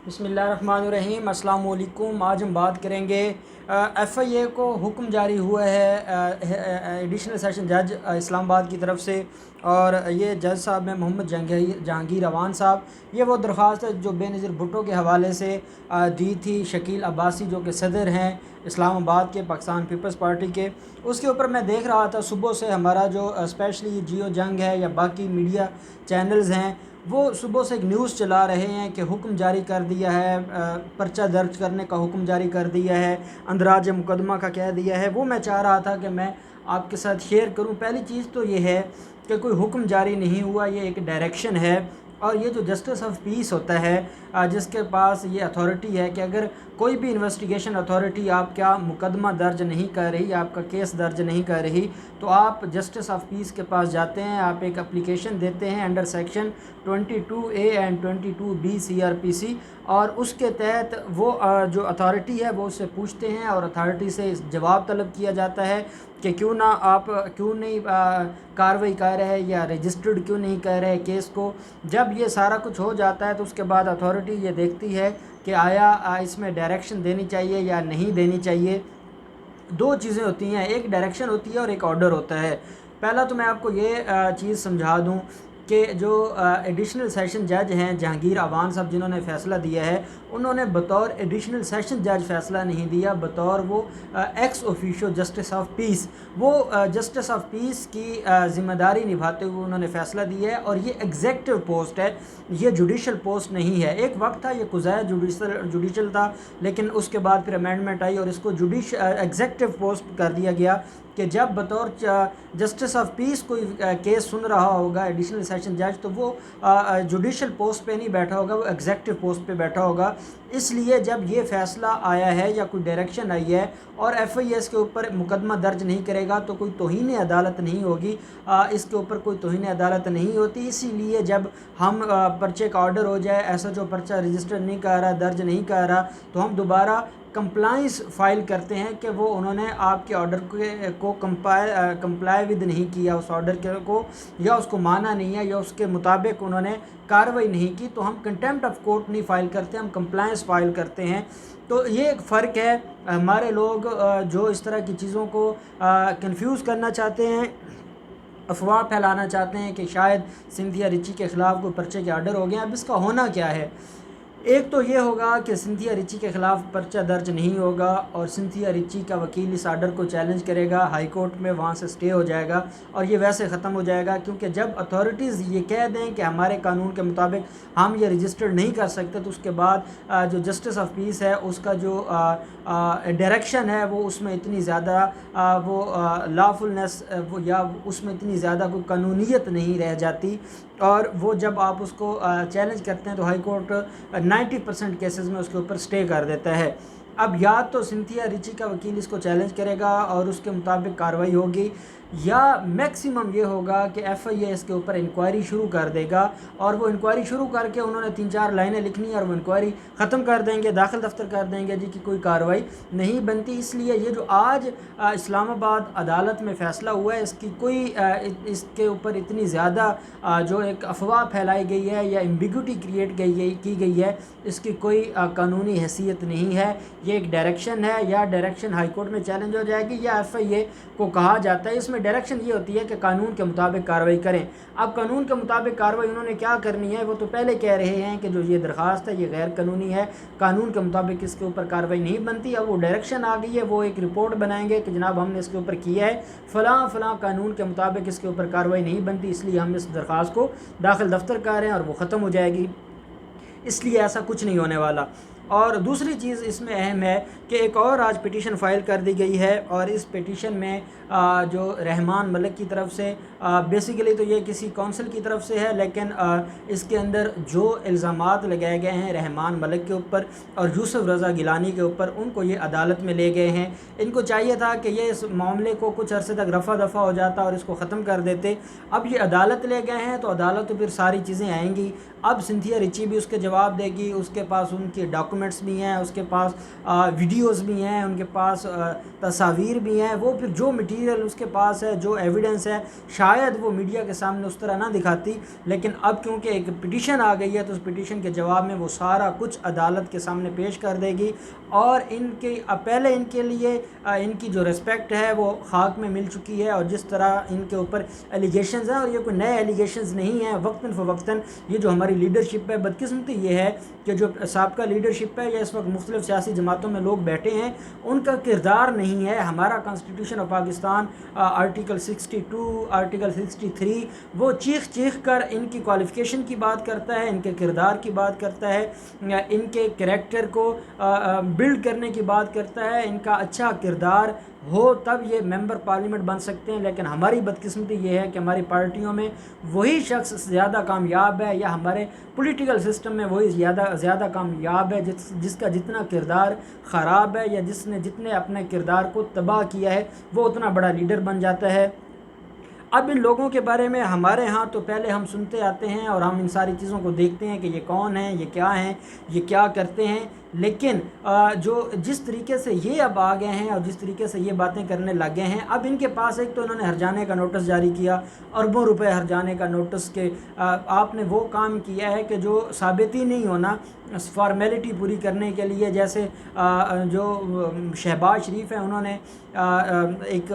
بسم اللہ الرحمن الرحیم۔ السلام علیکم۔ آج ہم بات کریں گے ایف آئی اے کو حکم جاری ہوا ہے ایڈیشنل سیشن جج اسلام آباد کی طرف سے، اور یہ جج صاحب ہیں محمد جہانگیر اوان صاحب۔ یہ وہ درخواست ہے جو بے نظیر بھٹو کے حوالے سے دی تھی شکیل عباسی جو کہ صدر ہیں اسلام آباد کے پاکستان پیپلز پارٹی کے۔ اس کے اوپر میں دیکھ رہا تھا صبح سے ہمارا جو اسپیشلی جیو جنگ ہے یا باقی میڈیا چینلز ہیں، وہ صبح سے ایک نیوز چلا رہے ہیں کہ حکم جاری کر دیا ہے، پرچہ درج کرنے کا حکم جاری کر دیا ہے، اندراج مقدمہ کا کہہ دیا ہے۔ وہ میں چاہ رہا تھا کہ میں آپ کے ساتھ شیئر کروں۔ پہلی چیز تو یہ ہے کہ کوئی حکم جاری نہیں ہوا، یہ ایک ڈائریکشن ہے، اور یہ جو جسٹس آف پیس ہوتا ہے جس کے پاس یہ اتھارٹی ہے کہ اگر کوئی بھی انویسٹیگیشن اتھارٹی آپ کا مقدمہ درج نہیں کر رہی، آپ کا کیس درج نہیں کر رہی، تو آپ جسٹس آف پیس کے پاس جاتے ہیں، آپ ایک اپلیکیشن دیتے ہیں under section 22A and 22B CRPC، اور اس کے تحت وہ جو اتھارٹی ہے وہ اس سے پوچھتے ہیں، اور اتھارٹی سے جواب طلب کیا جاتا ہے کہ کیوں نہیں کارروائی کر رہے یا رجسٹرڈ کیوں نہیں کر رہے کیس کو۔ جب یہ سارا کچھ ہو جاتا ہے تو اس کے بعد اتھارٹی یہ دیکھتی ہے کہ آیا اس میں ڈائریکشن دینی چاہیے یا نہیں دینی چاہیے۔ دو چیزیں ہوتی ہیں، ایک ڈائریکشن ہوتی ہے اور ایک آرڈر ہوتا ہے۔ پہلا تو میں آپ کو یہ چیز سمجھا دوں کہ جو ایڈیشنل سیشن جج ہیں جہانگیر اوان صاحب جنہوں نے فیصلہ دیا ہے، انہوں نے بطور ایڈیشنل سیشن جج فیصلہ نہیں دیا، بطور وہ ایکس اوفیشو جسٹس آف پیس، وہ جسٹس آف پیس کی ذمہ داری نبھاتے ہوئے انہوں نے فیصلہ دیا ہے، اور یہ ایگزیکٹو پوسٹ ہے، یہ جوڈیشل پوسٹ نہیں ہے۔ ایک وقت تھا یہ قضائے جوڈیشل تھا، لیکن اس کے بعد پھر امینڈمنٹ آئی اور اس کو ایگزیکٹو پوسٹ کر دیا گیا کہ جب بطور جسٹس آف پیس کوئی کیس سن رہا ہوگا ایڈیشنل سیشن جج، تو وہ جوڈیشل پوسٹ پہ نہیں بیٹھا ہوگا، وہ ایگزیکٹو پوسٹ پہ بیٹھا ہوگا۔ اس لیے جب یہ فیصلہ آیا ہے یا کوئی ڈائریکشن آئی ہے اور ایف آئی ایس کے اوپر مقدمہ درج نہیں کرے گا تو کوئی توہین عدالت نہیں ہوگی، اس کے اوپر کوئی توہین عدالت نہیں ہوتی۔ اسی لیے جب ہم پرچے کا آرڈر ہو جائے، ایسا جو پرچہ رجسٹر نہیں کر رہا، درج نہیں کر رہا، تو ہم دوبارہ کمپلائنس فائل کرتے ہیں کہ وہ انہوں نے آپ کے آرڈر کو کمپلائی ود نہیں کیا، اس آرڈر کو یا اس کو مانا نہیں ہے یا اس کے مطابق انہوں نے کارروائی نہیں کی، تو ہم کنٹیمپٹ آف کورٹ نہیں فائل کرتے، ہم کمپلائنس فائل کرتے ہیں۔ تو یہ ایک فرق ہے۔ ہمارے لوگ جو اس طرح کی چیزوں کو کنفیوز کرنا چاہتے ہیں، افواہ پھیلانا چاہتے ہیں کہ شاید سنتھیا رچی کے خلاف کوئی پرچے کے آرڈر ہو گئے، اب اس کا ہونا کیا ہے؟ ایک تو یہ ہوگا کہ سنتھیا رچی کے خلاف پرچہ درج نہیں ہوگا، اور سنتھیا رچی کا وکیل اس آرڈر کو چیلنج کرے گا ہائی کورٹ میں، وہاں سے سٹے ہو جائے گا اور یہ ویسے ختم ہو جائے گا، کیونکہ جب اتھارٹیز یہ کہہ دیں کہ ہمارے قانون کے مطابق ہم یہ رجسٹرڈ نہیں کر سکتے، تو اس کے بعد جو جسٹس آف پیس ہے اس کا جو ڈائریکشن ہے وہ اس میں اتنی زیادہ وہ لافلنس یا اس میں اتنی زیادہ کوئی قانونیت نہیں رہ جاتی، اور وہ جب آپ اس کو چیلنج کرتے ہیں تو ہائی کورٹ 90% کیسز میں اس کے اوپر سٹے کر دیتا ہے۔ اب یا تو سنتھیا رچی کا وکیل اس کو چیلنج کرے گا اور اس کے مطابق کارروائی ہوگی، یا میکسیمم یہ ہوگا کہ ایف آئی اے اس کے اوپر انکوائری شروع کر دے گا، اور وہ انکوائری شروع کر کے انہوں نے 3-4 لائنیں لکھنی ہیں اور وہ انکوائری ختم کر دیں گے، داخل دفتر کر دیں گے جی کہ کوئی کارروائی نہیں بنتی۔ اس لیے یہ جو آج اسلام آباد عدالت میں فیصلہ ہوا ہے، اس کی کوئی اس کے اوپر اتنی زیادہ جو ایک افواہ پھیلائی گئی ہے یا ایمبیگوٹی کریٹ کی گئی ہے، اس کی کوئی قانونی حیثیت نہیں ہے۔ یہ ایک ڈائریکشن ہے، یا ڈائریکشن ہائی کورٹ میں چیلنج ہو جائے گی یا ایف آئی اے کو کہا جاتا ہے۔ اس میں ڈائریکشن یہ ہوتی ہے کہ قانون کے مطابق کارروائی کریں۔ اب قانون کے مطابق کارروائی انہوں نے کیا کرنی ہے؟ وہ تو پہلے کہہ رہے ہیں کہ جو یہ درخواست ہے یہ غیر قانونی ہے، قانون کے مطابق اس کے اوپر کارروائی نہیں بنتی۔ اب وہ ڈائریکشن آ گئی ہے، وہ ایک رپورٹ بنائیں گے کہ جناب ہم نے اس کے اوپر کیا ہے، فلاں فلاں قانون کے مطابق اس کے اوپر کارروائی نہیں بنتی، اس لیے ہم اس درخواست کو داخل دفتر کر رہے ہیں اور وہ ختم ہو جائے گی۔ اس لیے ایسا کچھ نہیں ہونے والا۔ اور دوسری چیز اس میں اہم ہے کہ ایک اور آج پٹیشن فائل کر دی گئی ہے، اور اس پٹیشن میں جو رحمان ملک کی طرف سے بیسیکلی تو یہ کسی کونسل کی طرف سے ہے، لیکن اس کے اندر جو الزامات لگائے گئے ہیں رحمان ملک کے اوپر اور یوسف رضا گیلانی کے اوپر، ان کو یہ عدالت میں لے گئے ہیں۔ ان کو چاہیے تھا کہ یہ اس معاملے کو کچھ عرصے تک رفع دفع ہو جاتا اور اس کو ختم کر دیتے۔ اب یہ عدالت لے گئے ہیں تو عدالت تو پھر ساری چیزیں آئیں گی۔ اب سنتھیا رچی بھی اس کے جواب دے گی، اس کے پاس ان کی ڈاکومنٹ ڈاکیومنٹس بھی ہیں، اس کے پاس ویڈیوز بھی ہیں، ان کے پاس تصاویر بھی ہیں، وہ پھر جو مٹیریل اس کے پاس ہے، جو ایویڈنس ہے، شاید وہ میڈیا کے سامنے اس طرح نہ دکھاتی، لیکن اب کیونکہ ایک پٹیشن آ گئی ہے تو اس پٹیشن کے جواب میں وہ سارا کچھ عدالت کے سامنے پیش کر دے گی، اور ان کے پہلے ان کے لیے ان کی جو رسپیکٹ ہے وہ خاک میں مل چکی ہے، اور جس طرح ان کے اوپر ایلیگیشنز ہیں، اور یہ کوئی نئے ایلیگیشنز نہیں ہیں، وقتاً فوقتاً یہ جو ہماری لیڈرشپ ہے، بدقسمتی یہ ہے کہ جو سابقہ لیڈرشپ ہے یا اس وقت مختلف سیاسی جماعتوں میں لوگ بیٹھے ہیں، ان کا کردار نہیں ہے۔ ہمارا constitution of Pakistan article 62 article 63 وہ چیخ چیخ کر ان کی کوالیفیکیشن کی بات کرتا ہے، ان کے کردار کی بات کرتا ہے، ان کے کریکٹر کو بلڈ کرنے کی بات کرتا ہے، ان کا اچھا کردار ہو تب یہ ممبر پارلیمنٹ بن سکتے ہیں، لیکن ہماری بدقسمتی یہ ہے کہ ہماری پارٹیوں میں وہی شخص زیادہ کامیاب ہے، یا ہمارے پولیٹیکل سسٹم میں وہی زیادہ کامیاب ہے جس کا جتنا کردار خراب ہے، یا جتنے اپنے کردار کو تباہ کیا ہے، وہ اتنا بڑا لیڈر بن جاتا ہے۔ اب ان لوگوں کے بارے میں ہمارے ہاں تو پہلے ہم سنتے آتے ہیں اور ہم ان ساری چیزوں کو دیکھتے ہیں کہ یہ کون ہیں، یہ کیا ہیں، یہ کیا کرتے ہیں، لیکن جس طریقے سے یہ اب آ گئے ہیں اور جس طریقے سے یہ باتیں کرنے لگ گئے ہیں، اب ان کے پاس ایک تو انہوں نے ہرجانے کا نوٹس جاری کیا، اربوں روپے ہرجانے کا نوٹس، کہ آپ نے وہ کام کیا ہے کہ جو ثابت ہی نہیں ہونا، فارمیلٹی پوری کرنے کے لیے، جیسے جو شہباز شریف ہیں انہوں نے ایک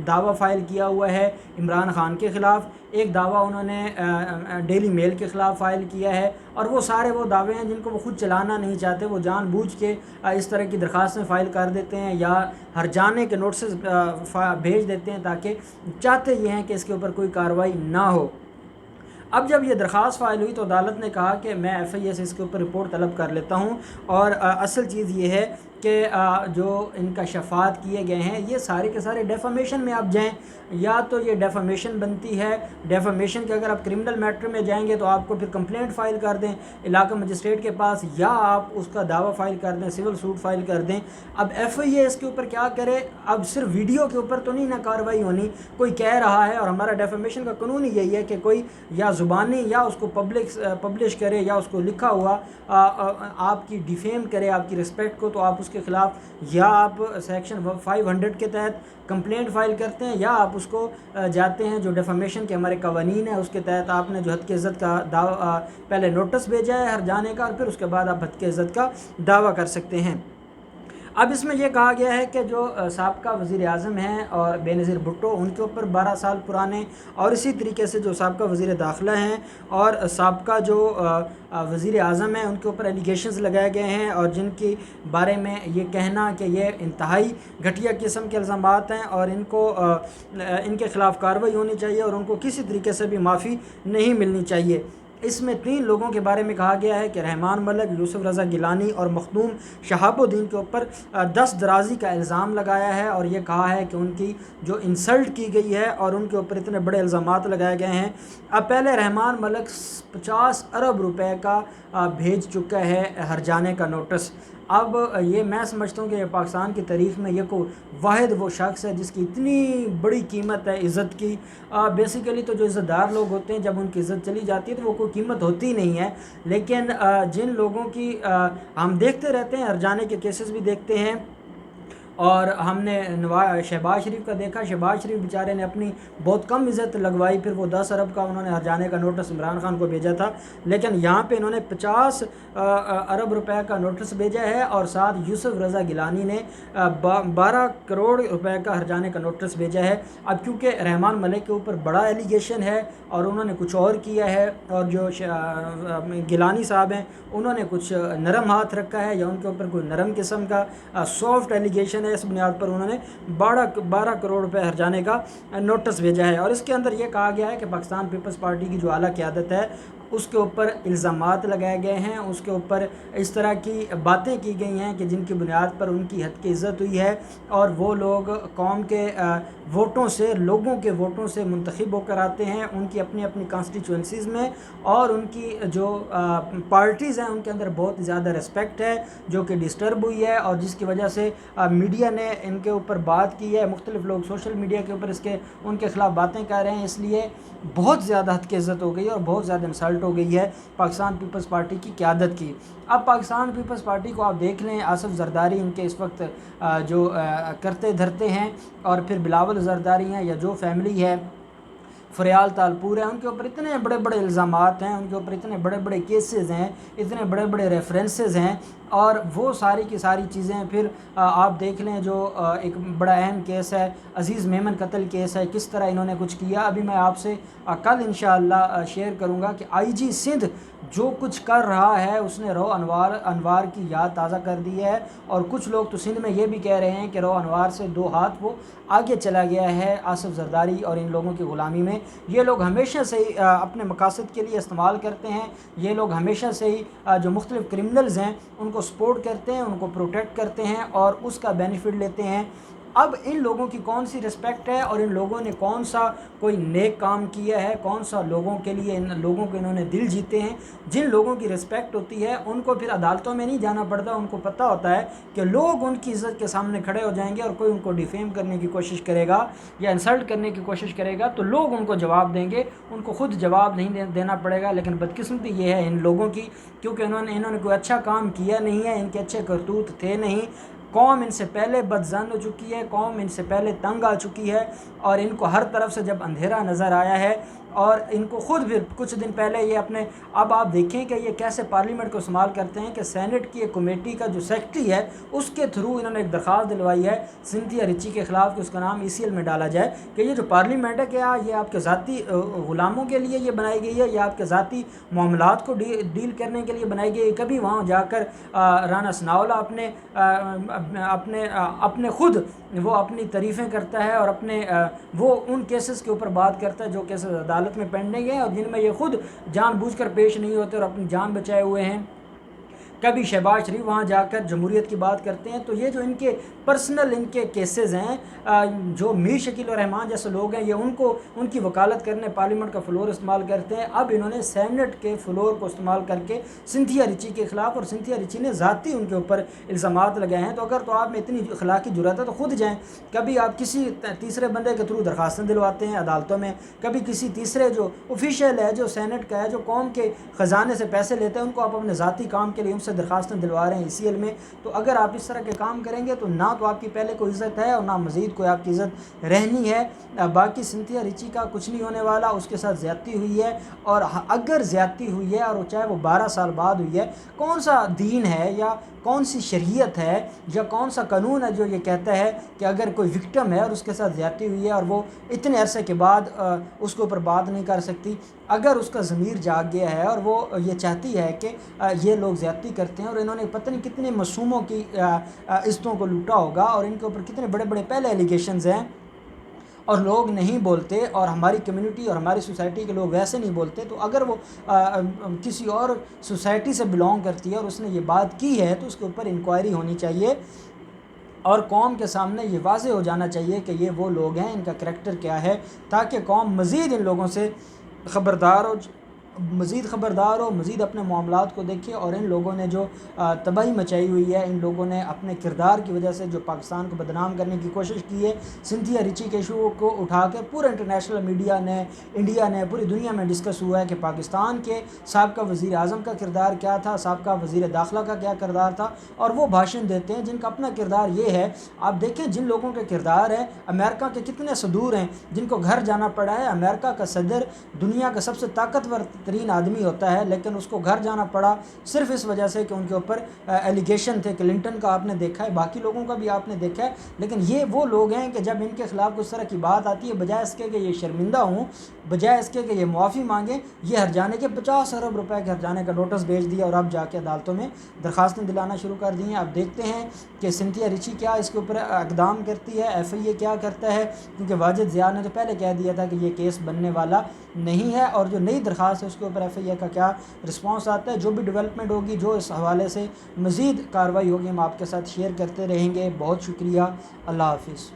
دعویٰ فائل کیا ہوا ہے عمران خان کے خلاف، ایک دعویٰ انہوں نے ڈیلی میل کے خلاف فائل کیا ہے، اور وہ سارے وہ دعوے ہیں جن کو وہ خود چلانا نہیں چاہتے، وہ جان بوجھ کے اس طرح کی درخواستیں فائل کر دیتے ہیں یا ہرجانے کے نوٹسز بھیج دیتے ہیں، تاکہ چاہتے یہ ہیں کہ اس کے اوپر کوئی کارروائی نہ ہو۔ اب جب یہ درخواست فائل ہوئی تو عدالت نے کہا کہ میں ایف آئی اے سے اس کے اوپر رپورٹ طلب کر لیتا ہوں، اور اصل چیز یہ ہے کہ جو ان کا شفاعت کیے گئے ہیں یہ سارے کے سارے ڈیفامیشن میں آپ جائیں، یا تو یہ ڈیفامیشن بنتی ہے، ڈیفامیشن کے اگر آپ کرمنل میٹر میں جائیں گے تو آپ کو پھر کمپلینٹ فائل کر دیں علاقہ مجسٹریٹ کے پاس، یا آپ اس کا دعویٰ فائل کر دیں، سول سوٹ فائل کر دیں۔ اب ایف آئی اے اس کے اوپر کیا کرے؟ اب صرف ویڈیو کے اوپر تو نہیں نہ کارروائی ہونی، کوئی کہہ رہا ہے، اور ہمارا ڈیفامیشن کا قانون ہی یہی ہے کہ کوئی یا زبانی یا اس کو پبلش کرے، یا اس کو لکھا ہوا آپ کی ڈیفیم کرے آپ کی رسپیکٹ کو، تو آپ اس کے خلاف یا آپ سیکشن 500 کے تحت کمپلینٹ فائل کرتے ہیں، یا آپ اس کو جاتے ہیں جو ڈیفامیشن کے ہمارے قوانین ہیں اس کے تحت آپ نے جو حد عزت کا پہلے نوٹس بھیجا ہے ہر جانے کا، اور پھر اس کے بعد آپ حد عزت کا دعویٰ کر سکتے ہیں۔ اب اس میں یہ کہا گیا ہے کہ جو سابقہ وزیر اعظم ہیں اور بے نظیر بھٹو، ان کے اوپر 12 سال پرانے، اور اسی طریقے سے جو سابقہ وزیر داخلہ ہیں اور سابقہ جو وزیر اعظم ہیں ان کے اوپر ایلیگیشنز لگائے گئے ہیں، اور جن کے بارے میں یہ کہنا کہ یہ انتہائی گھٹیا قسم کے الزامات ہیں، اور ان کے خلاف کارروائی ہونی چاہیے، اور ان کو کسی طریقے سے بھی معافی نہیں ملنی چاہیے۔ اس میں 3 لوگوں کے بارے میں کہا گیا ہے کہ رحمان ملک، یوسف رضا گیلانی اور مخدوم شہاب الدین کے اوپر دست درازی کا الزام لگایا ہے، اور یہ کہا ہے کہ ان کی جو انسلٹ کی گئی ہے اور ان کے اوپر اتنے بڑے الزامات لگائے گئے ہیں۔ اب پہلے رحمان ملک 50 ارب روپے کا بھیج چکا ہے ہرجانے کا نوٹس۔ اب یہ میں سمجھتا ہوں کہ پاکستان کی تاریخ میں یہ کوئی واحد وہ شخص ہے جس کی اتنی بڑی قیمت ہے عزت کی۔ بیسیکلی تو جو عزت دار لوگ ہوتے ہیں جب ان کی عزت چلی جاتی ہے تو وہ کوئی قیمت ہوتی نہیں ہے، لیکن جن لوگوں کی ہم دیکھتے رہتے ہیں، ہرجانے کے کیسز بھی دیکھتے ہیں، اور ہم نے شہباز شریف کا دیکھا، شہباز شریف بیچارے نے اپنی بہت کم عزت لگوائی، پھر وہ 10 ارب کا انہوں نے ہرجانے کا نوٹس عمران خان کو بھیجا تھا، لیکن یہاں پہ انہوں نے 50 ارب روپے کا نوٹس بھیجا ہے، اور ساتھ یوسف رضا گیلانی نے 12 کروڑ روپے کا ہرجانے کا نوٹس بھیجا ہے۔ اب کیونکہ رحمان ملک کے اوپر بڑا ایلیگیشن ہے اور انہوں نے کچھ اور کیا ہے، اور جو گیلانی صاحب ہیں انہوں نے کچھ نرم ہاتھ رکھا ہے، یا ان کے اوپر کوئی نرم قسم کا سافٹ ایلیگیشن ہے، اس بنیاد پر انہوں نے 12 کروڑ روپے ہرجانے کا نوٹس بھیجا ہے۔ اور اس کے اندر یہ کہا گیا ہے کہ پاکستان پیپلز پارٹی کی جو اعلیٰ قیادت ہے اس کے اوپر الزامات لگائے گئے ہیں، اس کے اوپر اس طرح کی باتیں کی گئی ہیں کہ جن کی بنیاد پر ان کی حد کی عزت ہوئی ہے، اور وہ لوگ قوم کے ووٹوں سے، لوگوں کے ووٹوں سے منتخب ہو کر آتے ہیں، ان کی اپنی اپنی کانسٹیچوئنسیز میں، اور ان کی جو پارٹیز ہیں ان کے اندر بہت زیادہ رسپیکٹ ہے جو کہ ڈسٹرب ہوئی ہے، اور جس کی وجہ سے میڈیا نے ان کے اوپر بات کی ہے، مختلف لوگ سوشل میڈیا کے اوپر ان کے خلاف باتیں کر رہے ہیں، اس لیے بہت زیادہ حد کی عزت ہو گئی اور بہت زیادہ انسلٹ الٹ ہو گئی ہے پاکستان پیپلز پارٹی کی قیادت کی۔ اب پاکستان پیپلز پارٹی کو آپ دیکھ لیں، آصف زرداری ان کے اس وقت جو کرتے دھرتے ہیں، اور پھر بلاول زرداری ہیں یا جو فیملی ہے، فریال تالپور ہے، ان کے اوپر اتنے بڑے بڑے الزامات ہیں، ان کے اوپر اتنے بڑے بڑے کیسز ہیں، اتنے بڑے بڑے ریفرنسز ہیں، اور وہ ساری کی ساری چیزیں پھر آپ دیکھ لیں جو ایک بڑا اہم کیس ہے عزیز میمن قتل کیس ہے، کس طرح انہوں نے کچھ کیا۔ ابھی میں آپ سے کل انشاءاللہ شیئر کروں گا کہ آئی جی سندھ جو کچھ کر رہا ہے، اس نے رو انوار کی یاد تازہ کر دی ہے، اور کچھ لوگ تو سندھ میں یہ بھی کہہ رہے ہیں کہ رو انوار سے 2 ہاتھ وہ آگے چلا گیا ہے آصف زرداری اور ان لوگوں کی غلامی میں۔ یہ لوگ ہمیشہ سے ہی اپنے مقاصد کے لیے استعمال کرتے ہیں، یہ لوگ ہمیشہ سے ہی جو مختلف کرمنلز ہیں ان کو سپورٹ کرتے ہیں، ان کو پروٹیکٹ کرتے ہیں اور اس کا بینیفٹ لیتے ہیں۔ اب ان لوگوں کی کون سی رسپیکٹ ہے، اور ان لوگوں نے کون سا کوئی نیک کام کیا ہے، کون سا لوگوں کے لیے ان لوگوں کو انہوں نے دل جیتے ہیں؟ جن لوگوں کی رسپیکٹ ہوتی ہے ان کو پھر عدالتوں میں نہیں جانا پڑتا، ان کو پتہ ہوتا ہے کہ لوگ ان کی عزت کے سامنے کھڑے ہو جائیں گے، اور کوئی ان کو ڈیفیم کرنے کی کوشش کرے گا یا انسلٹ کرنے کی کوشش کرے گا تو لوگ ان کو جواب دیں گے، ان کو خود جواب نہیں دینا پڑے گا۔ لیکن بدقسمتی یہ ہے ان لوگوں کی، کیونکہ انہوں نے کوئی اچھا کام کیا نہیں ہے، ان کے اچھے کرتوت تھے نہیں، قوم ان سے پہلے بدظن ہو چکی ہے، قوم ان سے پہلے تنگ آ چکی ہے، اور ان کو ہر طرف سے جب اندھیرا نظر آیا ہے، اور ان کو خود بھی کچھ دن پہلے یہ اپنے اب آپ دیکھیں کہ یہ کیسے پارلیمنٹ کو استعمال کرتے ہیں کہ سینٹ کی ایک کمیٹی کا جو سیکرٹری ہے اس کے تھرو انہوں نے ایک درخواست دلوائی ہے سنتھیا رچی کے خلاف کہ اس کا نام ECL میں ڈالا جائے، کہ یہ جو پارلیمنٹ ہے کیا یہ آپ کے ذاتی غلاموں کے لیے یہ بنائی گئی ہے یا آپ کے ذاتی معاملات کو ڈیل کرنے کے لیے بنائی گئی ہے؟ کبھی وہاں جا کر رانا ثناءاللہ اپنے خود وہ اپنی تعریفیں کرتا ہے، اور وہ ان کیسز کے اوپر بات کرتا ہے جو کیسز عدالت میں پینڈنگ ہیں اور جن میں یہ خود جان بوجھ کر پیش نہیں ہوتے اور اپنی جان بچائے ہوئے ہیں۔ کبھی شہباز شریف وہاں جا کر جمہوریت کی بات کرتے ہیں۔ تو یہ جو ان کے پرسنل ان کے کیسز ہیں، جو میر شکیل الرحمان جیسے لوگ ہیں، یہ ان کی وکالت کرنے پارلیمنٹ کا فلور استعمال کرتے ہیں۔ اب انہوں نے سینٹ کے فلور کو استعمال کر کے سنتھیا رچی کے خلاف، اور سنتھیا رچی نے ذاتی ان کے اوپر الزامات لگائے ہیں۔ تو اگر تو آپ میں اتنی اخلاقی جرات ہے تو خود جائیں، کبھی آپ کسی تیسرے بندے کے تھرو درخواستیں دلواتے ہیں عدالتوں میں، کبھی کسی تیسرے جو آفیشیل ہے، جو سینٹ کا ہے، جو قوم کے خزانے سے پیسے لیتے ہیں، ان کو آپ اپنے ذاتی کام کے لیے ان سے درخواستیں دلوا رہے ہیں ECL میں۔ تو اگر آپ اس طرح کے کام کریں گے تو نہ تو آپ کی پہلے کوئی عزت ہے اور نہ مزید کوئی آپ کی عزت رہنی ہے۔ باقی سنتھیا رچی کا کچھ نہیں ہونے والا، اس کے ساتھ زیادتی ہوئی ہے، اور اگر زیادتی ہوئی ہے اور چاہے وہ 12 سال بعد ہوئی ہے، کون سا دین ہے یا کون سی شریعت ہے یا کون سا قانون ہے جو یہ کہتا ہے کہ اگر کوئی وکٹم ہے اور اس کے ساتھ زیادتی ہوئی ہے اور وہ اتنے عرصے کے بعد اس کے اوپر بات نہیں کر سکتی؟ اگر اس کا ضمیر جاگ گیا ہے اور وہ یہ چاہتی ہے کہ یہ لوگ زیادتی کرتے ہیں اور انہوں نے پتہ نہیں کتنے معصوموں کی عزتوں کو لوٹا ہوگا اور ان کے اوپر کتنے بڑے بڑے پہلے ایلیگیشنز ہیں، اور لوگ نہیں بولتے، اور ہماری کمیونٹی اور ہماری سوسائٹی کے لوگ ویسے نہیں بولتے، تو اگر وہ کسی اور سوسائٹی سے بلانگ کرتی ہے اور اس نے یہ بات کی ہے تو اس کے اوپر انکوائری ہونی چاہیے، اور قوم کے سامنے یہ واضح ہو جانا چاہیے کہ یہ وہ لوگ ہیں، ان کا کریکٹر کیا ہے، تاکہ قوم مزید ان لوگوں سے خبردار ہو، مزید اپنے معاملات کو دیکھے۔ اور ان لوگوں نے جو تباہی مچائی ہوئی ہے، ان لوگوں نے اپنے کردار کی وجہ سے جو پاکستان کو بدنام کرنے کی کوشش کی ہے، سنتھیا رچی کے ایشو کو اٹھا کے پورے انٹرنیشنل میڈیا نے، انڈیا نے، پوری دنیا میں ڈسکس ہوا ہے کہ پاکستان کے سابقہ وزیر اعظم کا کردار کیا تھا، سابقہ وزیر داخلہ کا کیا کردار تھا، اور وہ بھاشن دیتے ہیں جن کا اپنا کردار یہ ہے۔ آپ دیکھیں جن لوگوں کے کردار ہے، امریکہ کے کتنے صدور ہیں جن کو گھر جانا پڑا ہے۔ امریکہ کا صدر دنیا کا سب سے طاقتور ترین آدمی ہوتا ہے، لیکن اس کو گھر جانا پڑا صرف اس وجہ سے کہ ان کے اوپر ایلیگیشن تھے۔ کلنٹن کا آپ نے دیکھا ہے، باقی لوگوں کا بھی آپ نے دیکھا ہے، لیکن یہ وہ لوگ ہیں کہ جب ان کے خلاف اس طرح کی بات آتی ہے، بجائے اس کے کہ یہ شرمندہ ہوں، بجائے اس کے کہ یہ معافی مانگیں، یہ ہر جانے کے 50 ارب روپے کے ہر جانے کا نوٹس بھیج دیا اور اب جا کے عدالتوں میں درخواستیں دلانا شروع کر دی ہیں۔ اب دیکھتے ہیں کہ سنتھیا رچی کیا اس کے اوپر اقدام کرتی ہے، FIA کیا کرتا ہے، کیونکہ واجد ضیاء نے تو پہلے کہہ دیا تھا کہ یہ کیس بننے والا نہیں ہے، اور جو نئی درخواست ہے اس کے اوپر FIA کا کیا رسپانس آتا ہے۔ جو بھی ڈیولپمنٹ ہوگی، جو اس حوالے سے مزید کارروائی ہوگی، ہم آپ کے ساتھ شیئر کرتے رہیں گے۔ بہت شکریہ، اللہ حافظ۔